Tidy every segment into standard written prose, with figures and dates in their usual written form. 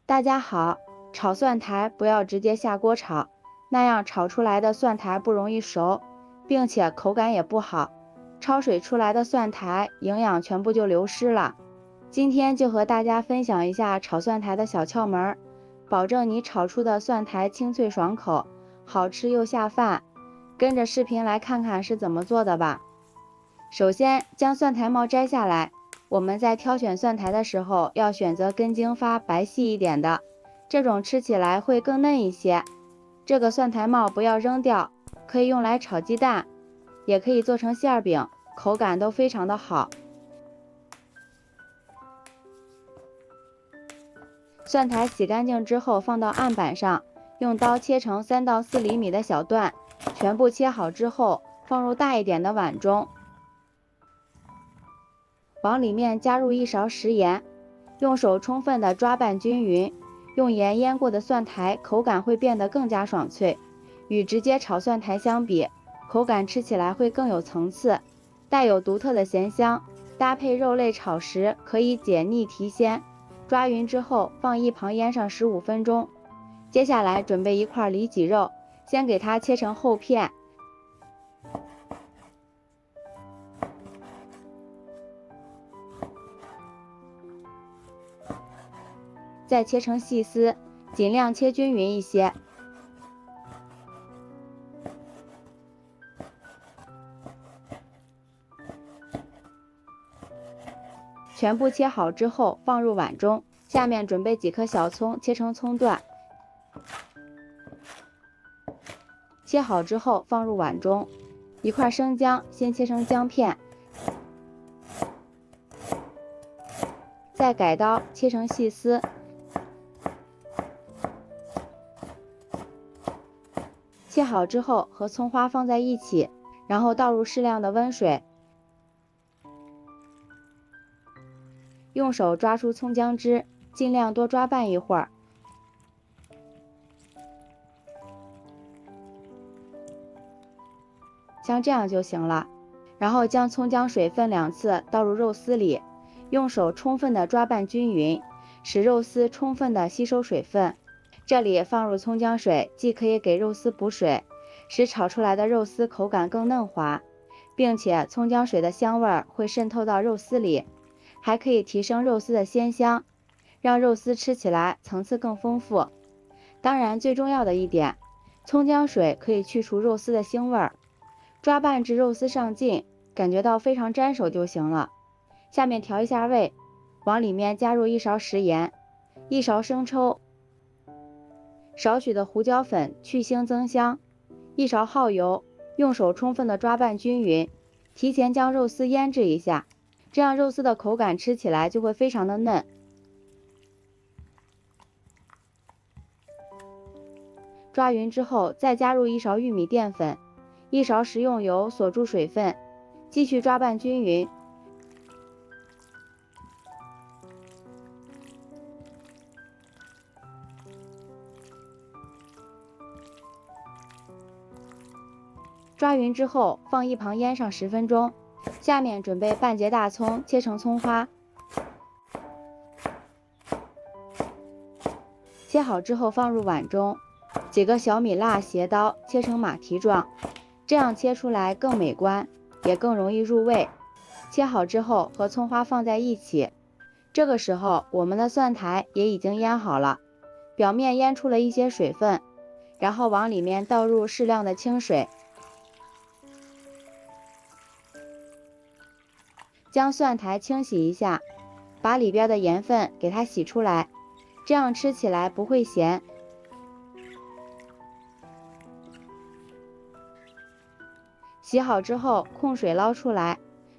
大家好，炒蒜苔不要直接下锅炒，那样炒出来的蒜苔不容易熟，并且口感也不好。焯水出来的蒜苔营养全部就流失了。今天就和大家分享一下炒蒜苔的小窍门，保证你炒出的蒜苔清脆爽口，好吃又下饭。跟着视频来看看是怎么做的吧。首先将蒜苔帽摘下来，我们在挑选蒜苔的时候要选择根茎发白细一点的，这种吃起来会更嫩一些。这个蒜苔帽不要扔掉，可以用来炒鸡蛋，也可以做成馅饼，口感都非常的好。蒜苔洗干净之后放到案板上，用刀切成3到4厘米的小段，全部切好之后放入大一点的碗中，往里面加入1勺食盐，用手充分的抓拌均匀。用盐腌过的蒜苔口感会变得更加爽脆，与直接炒蒜苔相比，口感吃起来会更有层次，带有独特的咸香，搭配肉类炒食可以解腻提鲜。抓匀之后放一旁腌上15分钟。接下来准备一块里脊肉，先给它切成厚片，再切成细丝，尽量切均匀一些。全部切好之后放入碗中，下面准备几颗小葱，切成葱段。切好之后放入碗中，一块生姜先切成姜片，再改刀切成细丝。切好之后和葱花放在一起，然后倒入适量的温水，用手抓出葱姜汁，尽量多抓拌一会儿。像这样就行了。然后将葱姜水分2次倒入肉丝里，用手充分的抓拌均匀，使肉丝充分的吸收水分。这里放入葱姜水，既可以给肉丝补水，使炒出来的肉丝口感更嫩滑，并且葱姜水的香味会渗透到肉丝里，还可以提升肉丝的鲜香，让肉丝吃起来层次更丰富。当然最重要的一点，葱姜水可以去除肉丝的腥味儿。抓拌至肉丝上劲，感觉到非常粘手就行了。下面调一下味，往里面加入1勺食盐，1勺生抽，少许的胡椒粉去腥增香，1勺耗油，用手充分的抓拌均匀，提前将肉丝腌制一下，这样肉丝的口感吃起来就会非常的嫩。抓匀之后再加入1勺玉米淀粉，1勺食用油锁住水分，继续抓拌均匀。抓匀之后放一旁腌上10分钟。下面准备半截大葱，切成葱花，切好之后放入碗中。几个小米辣斜刀切成马蹄状，这样切出来更美观，也更容易入味。切好之后和葱花放在一起，这个时候我们的蒜苔也已经腌好了，表面腌出了一些水分，然后往里面倒入适量的清水，将蒜苔清洗一下，把里边的盐分给它洗出来，这样吃起来不会咸。洗好之后控水捞出来，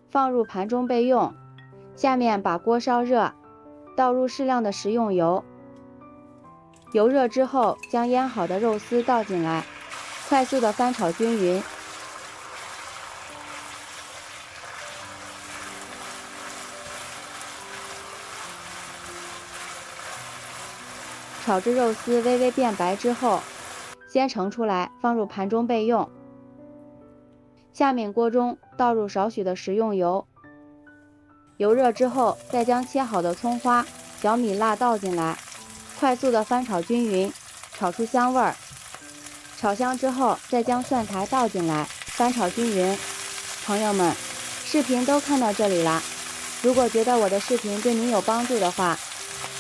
放入盘中备用。下面把锅烧热，倒入适量的食用油，油热之后将腌好的肉丝倒进来，快速的翻炒均匀。炒至肉丝微微变白之后，先盛出来放入盘中备用。下面锅中倒入少许的食用油，油热之后再将切好的葱花、小米辣倒进来，快速的翻炒均匀，炒出香味儿。炒香之后，再将蒜苔倒进来，翻炒均匀。朋友们，视频都看到这里啦。如果觉得我的视频对您有帮助的话，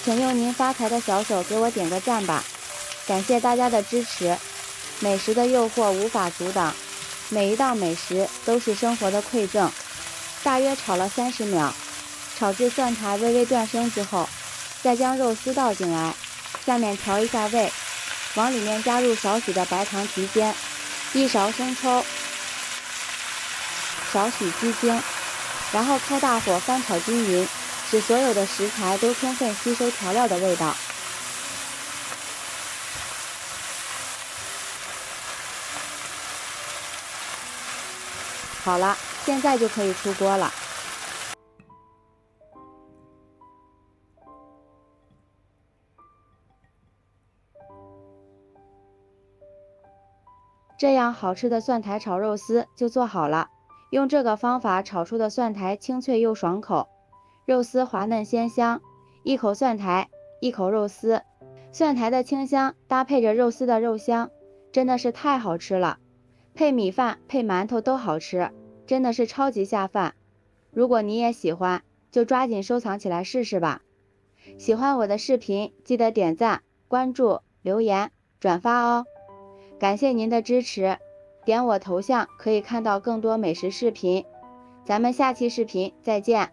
请用您发财的小手给我点个赞吧。感谢大家的支持。美食的诱惑无法阻挡，每一道美食都是生活的馈赠。大约炒了30秒，炒至蒜苔微微断生之后，再将肉丝倒进来，下面调一下味，往里面加入少许的白糖提鲜，1勺生抽，少许鸡精，然后开大火翻炒均匀，使所有的食材都充分吸收调料的味道。好了，现在就可以出锅了。这样好吃的蒜苔炒肉丝就做好了。用这个方法炒出的蒜苔清脆又爽口，肉丝滑嫩鲜香。一口蒜苔，一口肉丝，蒜苔的清香搭配着肉丝的肉香，真的是太好吃了。配米饭、配馒头都好吃，真的是超级下饭。如果你也喜欢，就抓紧收藏起来试试吧。喜欢我的视频，记得点赞、关注、留言、转发哦。感谢您的支持，点我头像可以看到更多美食视频。咱们下期视频再见。